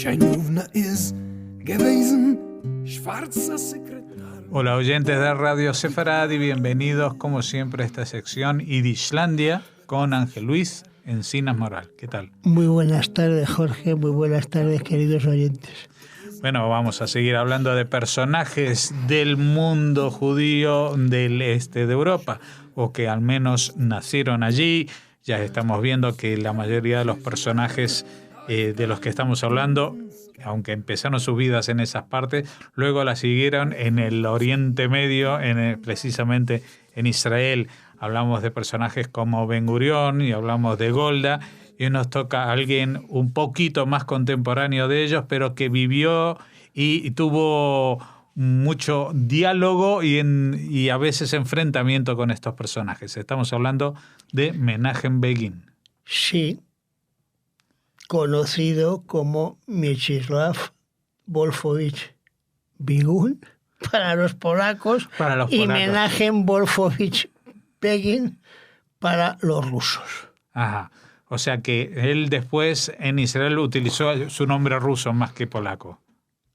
Scheinhofner ist gewesen, schwarzer Sekretär. Hola oyentes de Radio Sefarad y bienvenidos como siempre a esta sección Yidishlandia con Ángel Luis Encinas Moral. ¿Qué tal? Muy buenas tardes, Jorge. Muy buenas tardes, queridos oyentes. Bueno, vamos a seguir hablando de personajes del mundo judío del este de Europa, o que al menos nacieron allí. Ya estamos viendo que la mayoría de los personajes de los que estamos hablando, aunque empezaron sus vidas en esas partes, luego las siguieron en el Oriente Medio, precisamente en Israel. Hablamos de personajes como Ben Gurión y hablamos de Golda, y nos toca a alguien un poquito más contemporáneo de ellos, pero que vivió y tuvo mucho diálogo y a veces enfrentamiento con estos personajes. Estamos hablando de Menachem Begin. Sí, conocido como Mieczysław Wolfowicz Bigun para los polacos, y Menachem Wolfowicz Begin para los rusos. Ajá. O sea que él después en Israel utilizó su nombre ruso más que polaco.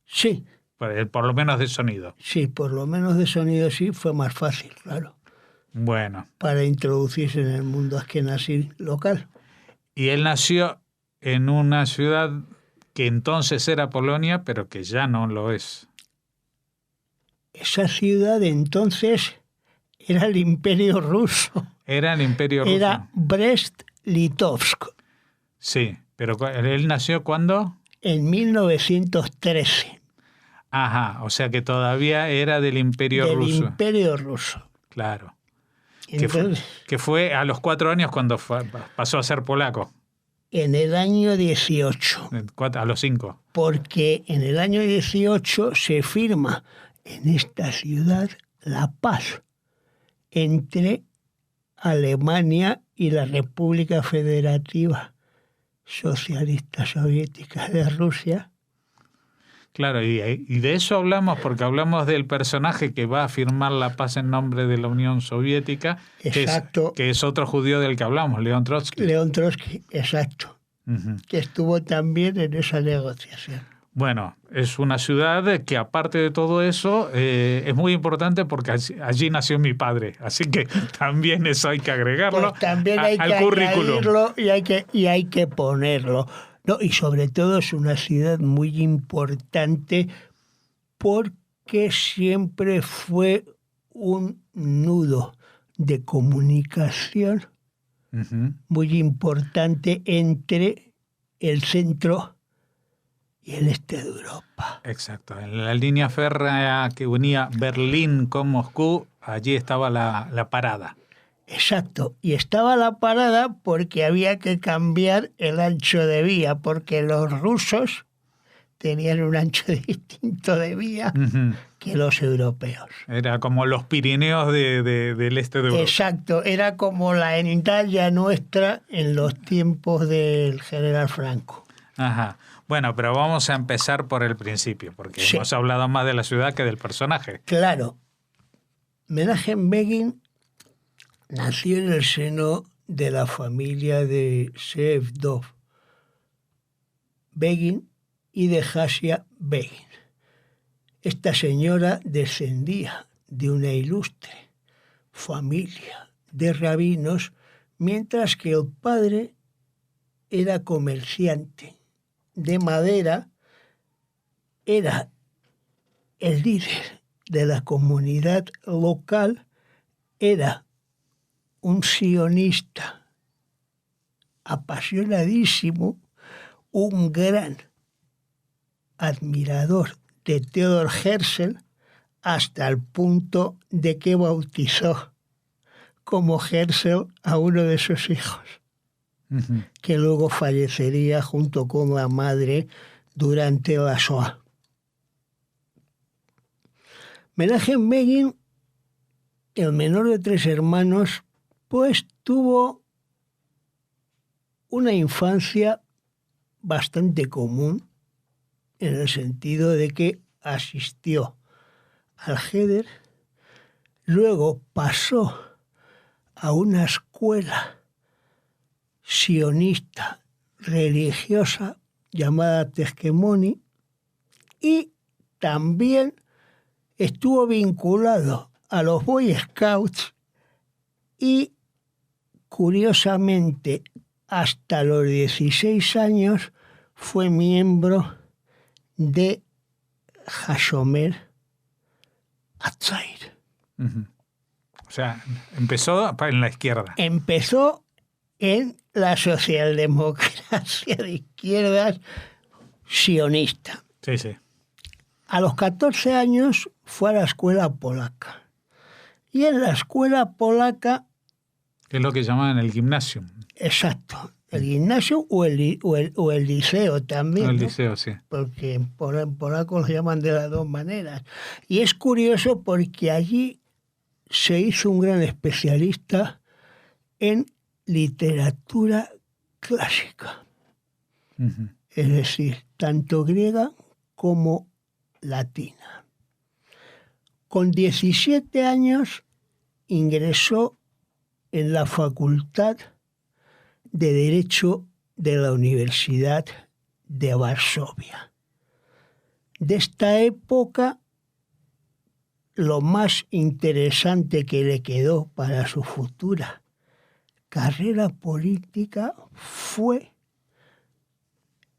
Sí. Por lo menos de sonido. Sí, por lo menos de sonido sí, fue más fácil, claro. Bueno. Para introducirse en el mundo askenazí local. Y él nació en una ciudad que entonces era Polonia, pero que ya no lo es. Esa ciudad entonces era el Imperio Ruso. Era el Imperio Ruso. Era Brest-Litovsk. Sí, pero ¿él nació cuándo? En 1913. Ajá, o sea que todavía era del Imperio Ruso. Del Imperio Ruso. Claro. Entonces, que fue a los 4 años cuando pasó a ser polaco. En el año 18. A los 5. Porque en el año 18 se firma en esta ciudad la paz entre Alemania y la República Federativa Socialista Soviética de Rusia. Claro, y de eso hablamos porque hablamos del personaje que va a firmar la paz en nombre de la Unión Soviética, exacto. Que es otro judío del que hablamos, León Trotsky. León Trotsky, exacto, que estuvo también en esa negociación. Bueno, es una ciudad que aparte de todo eso es muy importante porque allí nació mi padre, así que también eso hay que agregarlo pues también hay al que currículum. Añadirlo y hay que ponerlo. No, y sobre todo es una ciudad muy importante porque siempre fue un nudo de comunicación muy importante entre el centro y el este de Europa. Exacto. En la línea férrea que unía Berlín con Moscú, allí estaba la parada. Exacto, y estaba la parada porque había que cambiar el ancho de vía, porque los rusos tenían un ancho distinto de vía que los europeos. Era como los Pirineos del este de Europa. Exacto, era como la Italia nuestra en los tiempos del general Franco. Ajá. Bueno, pero vamos a empezar por el principio, porque hemos hablado más de la ciudad que del personaje. Claro. Menachem Begin nació en el seno de la familia de Sevdov Begin y de Hasia Begin. Esta señora descendía de una ilustre familia de rabinos, mientras que el padre era comerciante de madera, era el líder de la comunidad local, era un sionista apasionadísimo, un gran admirador de Theodor Herzl, hasta el punto de que bautizó como Herzl a uno de sus hijos, que luego fallecería junto con la madre durante la Shoah. Menachem Begin, el menor de 3 hermanos, pues tuvo una infancia bastante común, en el sentido de que asistió al Heder, luego pasó a una escuela sionista religiosa llamada Tesquemoni, y también estuvo vinculado a los Boy Scouts y, curiosamente, hasta los 16 años fue miembro de Hashomer Hatzair. Ujú. O sea, empezó en la izquierda. Empezó en la socialdemocracia de izquierdas sionista. Sí, sí. A los 14 años fue a la escuela polaca. Y en la escuela polaca, Es lo que llamaban el gimnasio. exacto, el gimnasio o el liceo también. El ¿no? liceo, sí. Porque en polaco lo llaman de las dos maneras. Y es curioso porque allí se hizo un gran especialista en literatura clásica, Ujú. es decir, tanto griega como latina. Con 17 años ingresó en la Facultad de Derecho de la Universidad de Varsovia. De esta época, lo más interesante que le quedó para su futura carrera política fue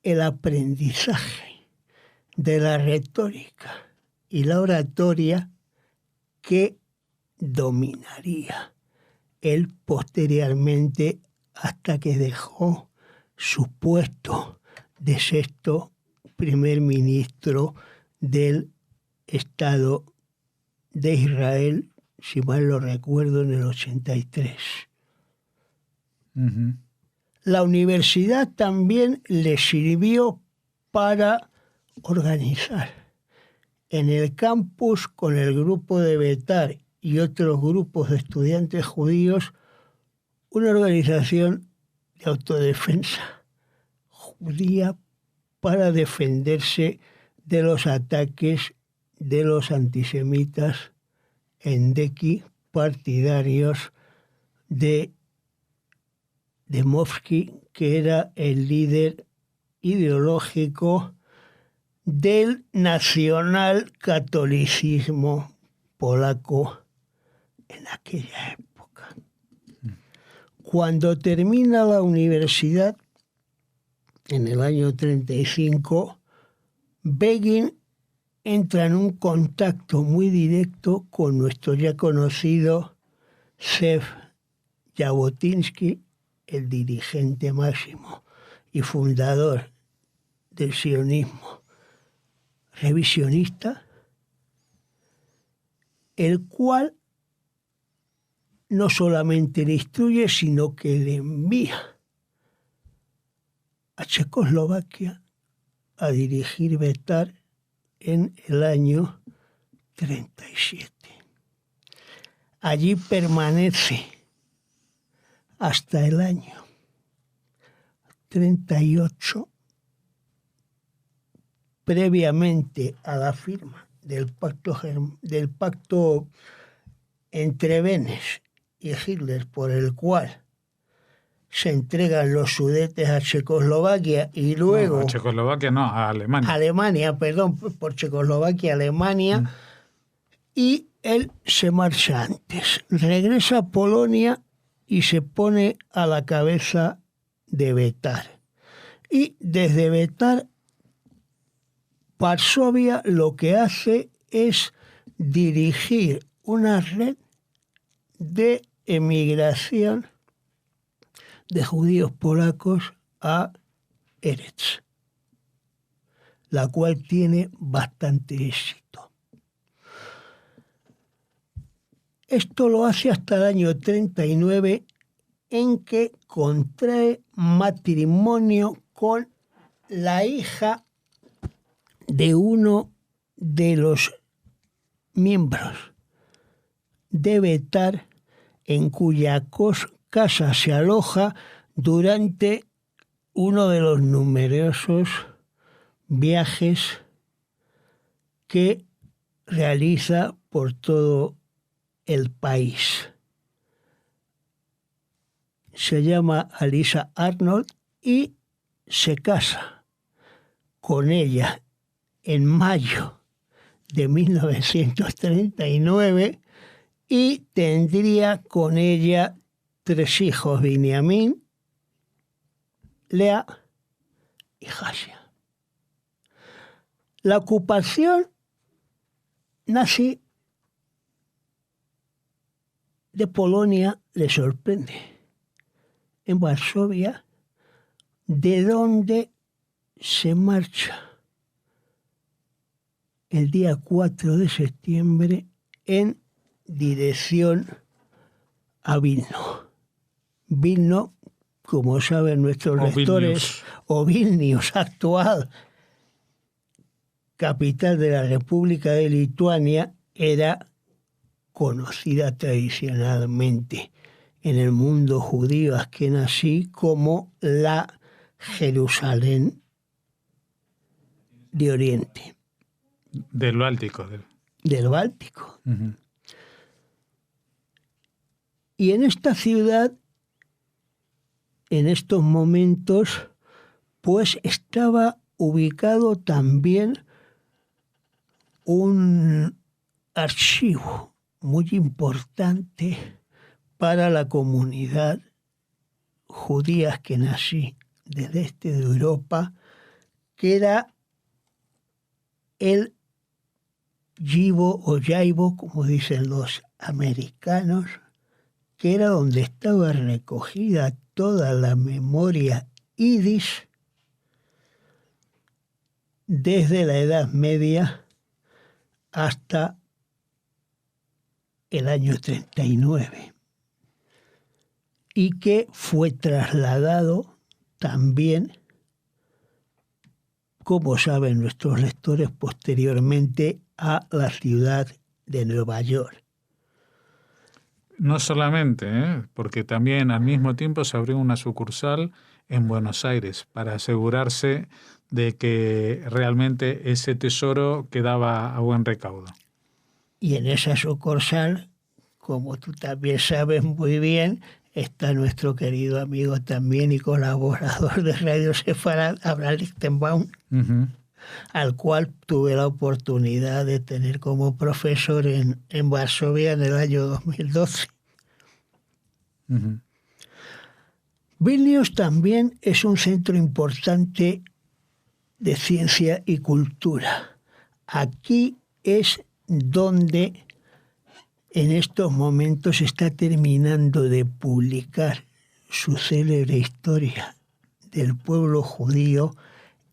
el aprendizaje de la retórica y la oratoria que dominaría él posteriormente hasta que dejó su puesto de sexto primer ministro del Estado de Israel, si mal lo recuerdo, en el 83. Ujú. La universidad también le sirvió para organizar en el campus con el grupo de Betar y otros grupos de estudiantes judíos una organización de autodefensa judía para defenderse de los ataques de los antisemitas endeki partidarios de Dmowski, que era el líder ideológico del nacionalcatolicismo polaco en aquella época. Cuando termina la universidad, en el año 35, Begin entra en un contacto muy directo con nuestro ya conocido Zev Jabotinsky, el dirigente máximo y fundador del sionismo revisionista, el cual no solamente le instruye, sino que le envía a Checoslovaquia a dirigir Betar en el año 37. Allí permanece hasta el año 38, previamente a la firma del pacto entre Benes y Hitler, por el cual se entregan los Sudetes a Checoslovaquia y luego... No, a Checoslovaquia no, a Alemania. Alemania, perdón, por Checoslovaquia, Alemania, y él se marcha antes. Regresa a Polonia y se pone a la cabeza de Betar. Y desde Betar, Varsovia lo que hace es dirigir una red de emigración de judíos polacos a Eretz, la cual tiene bastante éxito. Esto lo hace hasta el año 39, en que contrae matrimonio con la hija de uno de los miembros de Betar, en cuya casa se aloja durante uno de los numerosos viajes que realiza por todo el país. Se llama Alisa Arnold y se casa con ella en mayo de 1939 y tendría con ella 3 hijos, Binyamin, Lea y Hasia. La ocupación nazi de Polonia le sorprende. En Varsovia, de donde se marcha el día 4 de septiembre en dirección a Vilno. Vilno, como saben nuestros lectores, o Vilnius, actual capital de la República de Lituania, era conocida tradicionalmente en el mundo judío askenazí como la Jerusalén de Oriente. Del Báltico. Del Báltico. Uh-huh. Y en esta ciudad, en estos momentos, pues estaba ubicado también un archivo muy importante para la comunidad judía askenazí del este de Europa, que era el Yivo o Yaibo, como dicen los americanos, que era donde estaba recogida toda la memoria yiddish desde la Edad Media hasta el año 39, y que fue trasladado también, como saben nuestros lectores, posteriormente a la ciudad de Nueva York. No solamente, porque también al mismo tiempo se abrió una sucursal en Buenos Aires para asegurarse de que realmente ese tesoro quedaba a buen recaudo. Y en esa sucursal, como tú también sabes muy bien, está nuestro querido amigo también y colaborador de Radio Sefarad, Abraham Lichtenbaum, Uh-huh. al cual tuve la oportunidad de tener como profesor en Varsovia en el año 2012. Uh-huh. Vilnius también es un centro importante de ciencia y cultura. Aquí es donde en estos momentos está terminando de publicar su célebre historia del pueblo judío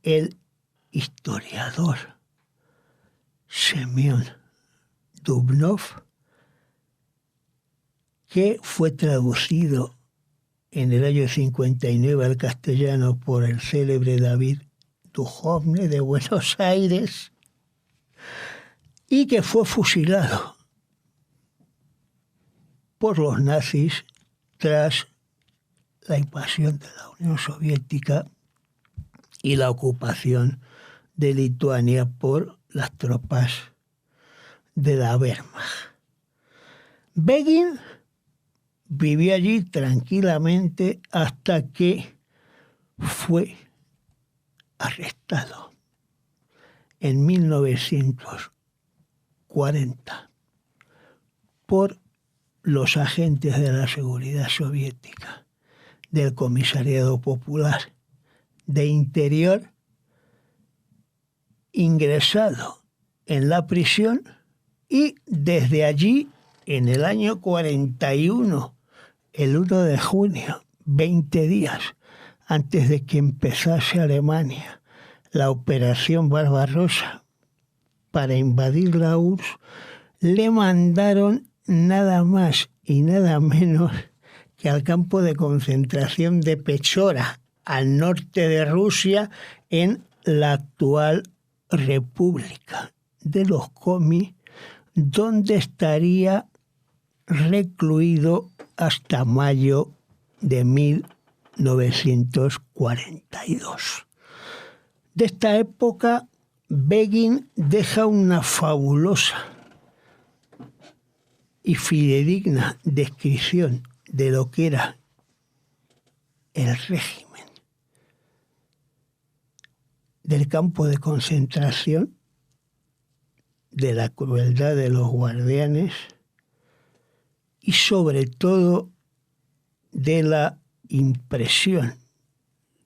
el historiador Semyon Dubnov, que fue traducido en el año 59 al castellano por el célebre David Duchovny de Buenos Aires, y que fue fusilado por los nazis tras la invasión de la Unión Soviética y la ocupación de Lituania por las tropas de la Wehrmacht. Begin vivió allí tranquilamente hasta que fue arrestado en 1940 por los agentes de la seguridad soviética del Comisariado Popular de Interior, ingresado en la prisión, y desde allí, en el año 41, el 1 de junio, 20 días antes de que empezase Alemania la Operación Barbarossa para invadir la URSS, le mandaron nada más y nada menos que al campo de concentración de Pechora, al norte de Rusia, en la actual República de los Komi, donde estaría recluido hasta mayo de 1942. De esta época, Begin deja una fabulosa y fidedigna descripción de lo que era el régimen del campo de concentración, de la crueldad de los guardianes y sobre todo de la impresión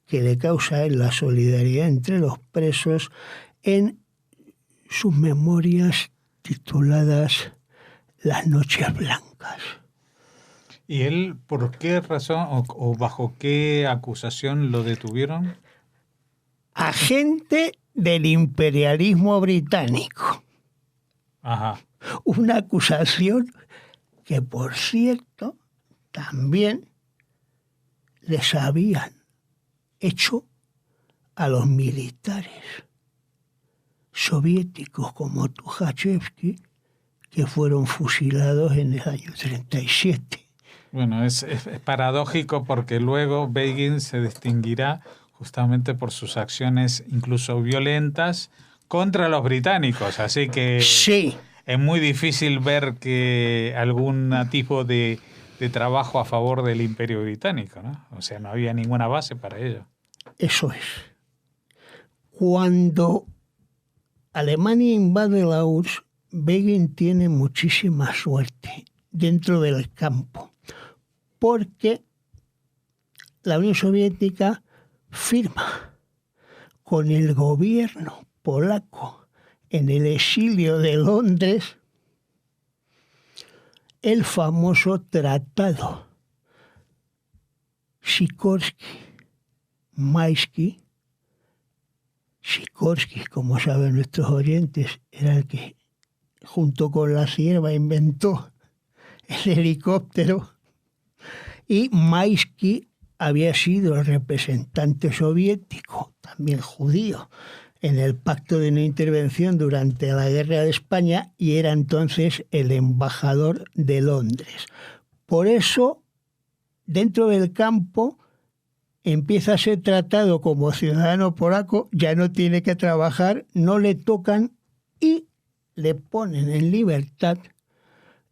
que le causa a él la solidaridad entre los presos en sus memorias tituladas Las noches blancas. ¿Y él por qué razón o bajo qué acusación lo detuvieron? Agente del imperialismo británico. Ajá. Una acusación que, por cierto, también les habían hecho a los militares soviéticos como Tukhachevsky, que fueron fusilados en el año 37. Bueno, es paradójico porque luego Begin se distinguirá justamente por sus acciones incluso violentas contra los británicos, así que sí, es muy difícil ver que algún tipo de trabajo a favor del Imperio Británico, ¿no? O sea, no había ninguna base para ello. eso es. Cuando Alemania invade la URSS, Begin tiene muchísima suerte dentro del campo, porque la Unión Soviética firma con el gobierno polaco en el exilio de Londres el famoso tratado Sikorsky-Maisky. Sikorsky, como saben nuestros oyentes, era el que junto con la sierva inventó el helicóptero, y Maisky había sido el representante soviético, también judío, en el pacto de no intervención durante la guerra de España y era entonces el embajador de Londres. Por eso, dentro del campo, empieza a ser tratado como ciudadano polaco, ya no tiene que trabajar, no le tocan y le ponen en libertad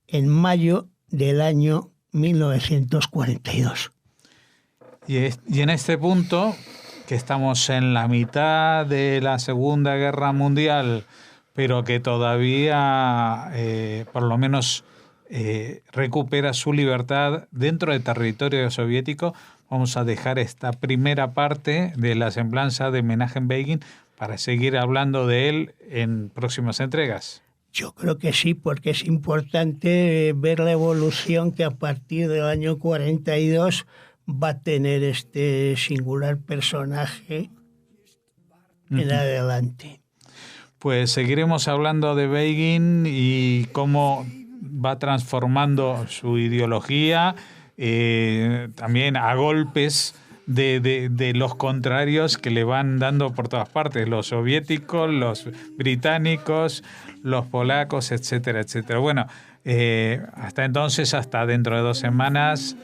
en mayo del año 1942. Y en este punto, que estamos en la mitad de la Segunda Guerra Mundial, pero que todavía por lo menos recupera su libertad dentro del territorio soviético, vamos a dejar esta primera parte de la semblanza de Menachem Begin para seguir hablando de él en próximas entregas. Yo creo que sí, porque es importante ver la evolución que a partir del año 42 va a tener este singular personaje en adelante. Pues seguiremos hablando de Begin y cómo va transformando su ideología, también a golpes de los contrarios que le van dando por todas partes, los soviéticos, los británicos, los polacos, etcétera, etcétera. Bueno, hasta entonces, hasta dentro de 2 semanas,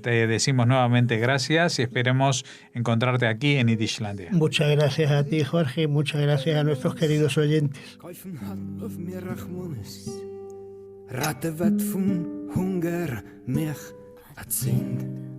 te decimos nuevamente gracias y esperemos encontrarte aquí en Yiddishlandia. Muchas gracias a ti, Jorge, muchas gracias a nuestros queridos oyentes. Ratte wat vun Hunger mich erzint.